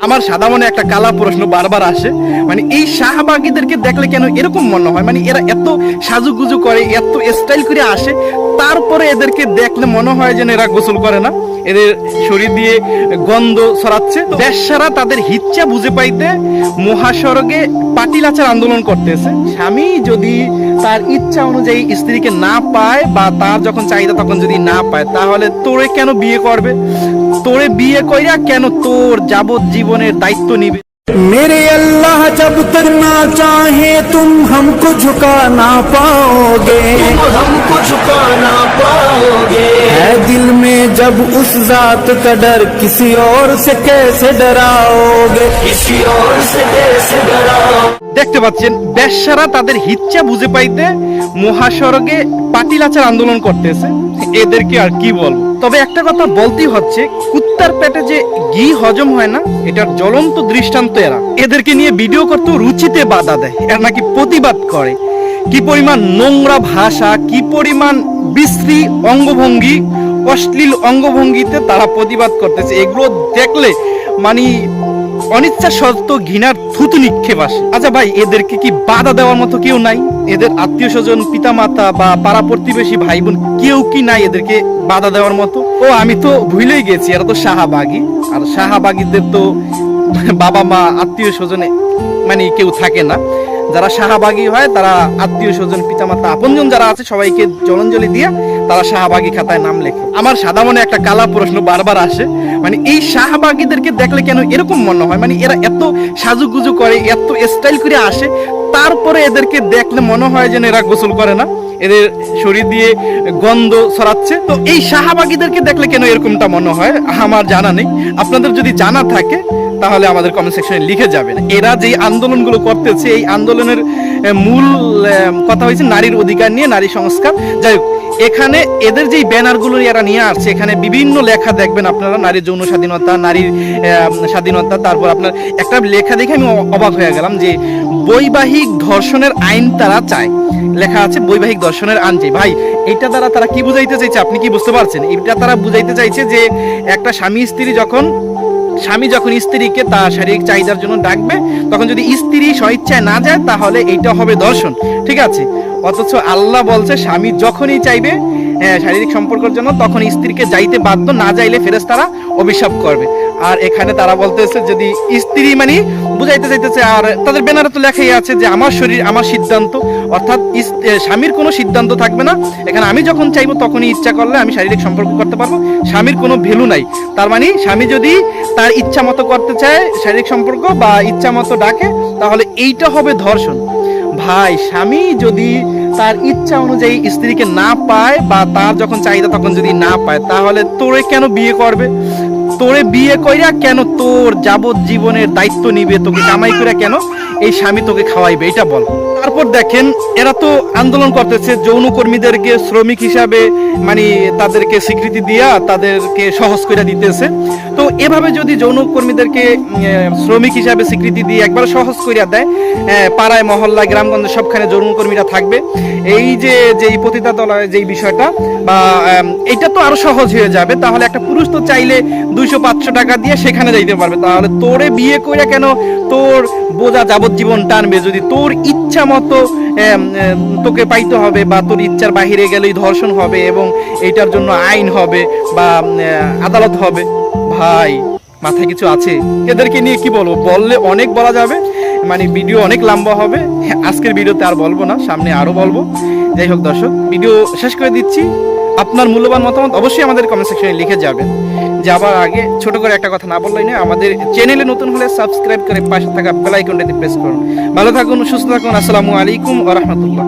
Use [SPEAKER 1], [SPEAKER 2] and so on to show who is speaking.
[SPEAKER 1] আমার সাদা মনে একটা কালা প্রশ্ন বারবার আসে, মানে এই শাহবাগীদেরকে দেখলে কেন এরকম মনে হয়, মানে এরা এত সাজুগুজু করে, এত স্টাইল করে আসে, তারপরে এদেরকে দেখলে মনে হয় যেন এরা গোসল করে না, এদের শরীর দিয়ে গন্ধ ছড়াচ্ছে। বেশ্যারা তাদের হিচ্ছা বুঝে পাইতে মহাসড়কে পাটিলাচার আন্দোলন করতেছে। স্বামী যদি তার ইচ্ছা অনুযায়ী স্ত্রীকে না পায় বা তার যখন চাহিদা তখন যদি না পায়, তাহলে তোরে কেন বিয়ে করবে? তোরে বিয়ে কইরা কেন তোর যাবজ্জীবনের দায়িত্ব নিবে?
[SPEAKER 2] मेरे अल्लाह जब तक ना चाहे तुम हमको झुका ना पाओगे, हमको झुका ना पाओगे। है दिल में जब उस जात का डर, किसी और से कैसे डराओगे, किसी और से कैसे डराओ।
[SPEAKER 1] দেখতে পাচ্ছেন বেশ্যারা তাদের হিচ্ছা বুঝে পাইতে মহাসড়কে পাটিলাচার আন্দোলন করতেছে। এদেরকে আর কি বলবো? তবে একটা কথা বলতেই হচ্ছে, কুত্তার পেটে যে ঘি হজম হয় না, এটার জ্বলন্ত দৃষ্টান্ত এরা। এদেরকে নিয়ে ভিডিও করতে রুচিতে বাধা দেয়, এরা নাকি প্রতিবাদ করে। কি পরিমাণ নোংরা ভাষা, কি পরিমাণ বিশ্রী অঙ্গভঙ্গি, অশ্লীল অঙ্গভঙ্গিতে তারা প্রতিবাদ করতেছে। এগুলো দেখলে মানে অনিচ্ছা সত্ত্বেও ঘৃণার থুতু নিক্ষেপ আসে। আচ্ছা ভাই, এদেরকে কি বাধা দেওয়ার মতো কেউ নাই? এদের আত্মীয় স্বজন, পিতা মাতা বা পাড়া প্রতিবেশী ভাই বোন কেউ কি নাই এদেরকে বাধা দেওয়ার মতো? ও আমি তো ভুলেই গেছি, এরা তো শাহবাগী। আর শাহবাগীদের তো বাবা মা আত্মীয় স্বজনে মানে কেউ থাকে না। যারা শাহবাগী হয় তারা আত্মীয় স্বজন, পিতামাতা, আপনজন যারা আছে সবাইকে জলাঞ্জলি দিয়ে তারা শাহবাগী খাতায় নাম লেখে। আমার সাদা মনে একটা কালা প্রশ্ন বারবার আসে, মানে এই শাহবাগীদেরকে দেখলে কেন এরকম মনে হয়, মানে এরা এত সাজুগুজু করে, এত স্টাইল করে আসে, তারপরে এদেরকে দেখলে মনে হয় যেন এরা গোসল করে না, এদের শরীর দিয়ে গন্ধ ছড়াচ্ছে। তো এই শাহবাগীদেরকে দেখলে কেন এরকমটা মনে হয় আমার জানা নেই। আপনাদের যদি জানা থাকে তাহলে আমাদের কমেন্ট সেকশনে লিখে যাবেন। এরা যে আন্দোলনগুলো করতেছে, এই আন্দোলনের মূল কথা হয়েছে নারীর অধিকার নিয়ে, নারী সংস্কার। যাই হোক, এখানে এদের যেই ব্যানারগুলো এরা নিয়ে আসছে, এখানে বিভিন্ন লেখা দেখবেন আপনারা, নারীর যৌন স্বাধীনতা, নারীর স্বাধীনতা। তারপর আপনার একটা লেখা দেখে আমি অবাক হয়ে গেলাম যে বৈবাহিক ধর্ষণের আইন তারা চায়, লেখা আছে বৈবাহিক ধর্ষণের আইন চাই। ভাই, এটা দ্বারা তারা কি বুঝাইতে চাইছে আপনি কি বুঝতে পারছেন? এটা তারা বুঝাইতে চাইছে যে একটা স্বামী যখন স্ত্রীকে তার শারীরিক চাহিদার জন্য ডাকবে, তখন যদি স্ত্রী স্বইচ্ছায় না যায় তাহলে এইটা হবে ধর্ষণ, ঠিক আছে? অথচ আল্লাহ বলছে স্বামী যখনই চাইবে শারীরিক সম্পর্কের জন্য তখন স্ত্রীকে যাইতে বাধ্য, না যাইলে ফেরেশতারা অভিশাপ করবে। আর এখানে তারা বলতেছে যদি স্ত্রী মানে বুঝাইতে চাইতেছে, আর তাদের ব্যানারে তো লেখাই আছে যে আমার শরীর আমার সিদ্ধান্ত, অর্থাৎ স্বামীর কোনো সিদ্ধান্ত থাকবে না। এখানে আমি যখন চাইবো তখনই ইচ্ছা করলে আমি শারীরিক সম্পর্ক করতে পারবো, স্বামীর কোনো ভ্যালু নাই। তার মানে স্বামী যদি তার ইচ্ছা মতো করতে চায় শারীরিক সম্পর্ক বা ইচ্ছা মতো ডাকে, তাহলে এইটা হবে ধর্ষণ। ভাই, স্বামী যদি তার ইচ্ছা অনুযায়ী স্ত্রীকে না পায় বা তার যখন চাহিদা তখন যদি না পায়, তাহলে তোরে কেন বিয়ে করবে? তোরে বিয়ে কইরা কেন তোর যাবজ্জীবনের দায়িত্ব নিবে? তোকে কামাই করে কেন এই স্বামী তোকে খাওয়াইবে? এটা বল। তারপর দেখেন, এরা তো আন্দোলন করতেছে যৌনকর্মীদেরকে শ্রমিক হিসাবে মানে তাদেরকে স্বীকৃতি দিয়া তাদেরকে সহজ করে দিতেছে। তো এভাবে যদি যৌনকর্মীদেরকে শ্রমিক হিসাবে স্বীকৃতি দিয়ে একবার সহজ করে দেয়, পাড়ায় মহল্লায় গ্রামগঞ্জে সবখানে যৌনকর্মীরা থাকবে, এই যে পতিতালয় যেই বিষয়টা বা এটা তো আরো সহজ হয়ে যাবে। তাহলে একটা পুরুষ তো চাইলে 200-500 টাকা দিয়ে সেখানে যাইতে পারবে। তাহলে তোরে বিয়ে কইরা কেন তোর বোঝা যাবজ্জীবন টানবে? যদি তোর ইচ্ছা মতো তোকে পাইতে হবে বা তোর ইচ্ছার বাহিরে গেলেই ধর্ষণ হবে এবং এইটার জন্য আইন হবে বা আদালত হবে। ভাই, মাথায় কিছু আছে? এদেরকে নিয়ে কি বলবো? বললে অনেক বলা যাবে, মানে ভিডিও অনেক লম্বা হবে। আজকের ভিডিওতে আর বলবো না, সামনে আরো বলবো। যাই হোক দর্শক, ভিডিও শেষ করে দিচ্ছি। আপনার মূল্যবান মতামত অবশ্যই আমাদের কমেন্ট সেকশনে লিখে যাবেন। যাবার আগে ছোট করে একটা কথা না বললেই না, আমাদের চ্যানেলে নতুন হলে সাবস্ক্রাইব করে পাশে থাকা বেল আইকনটাতে প্রেস করুন। ভালো থাকুন, সুস্থ থাকুন। আসসালামু আলাইকুম ওয়া রাহমাতুল্লাহ।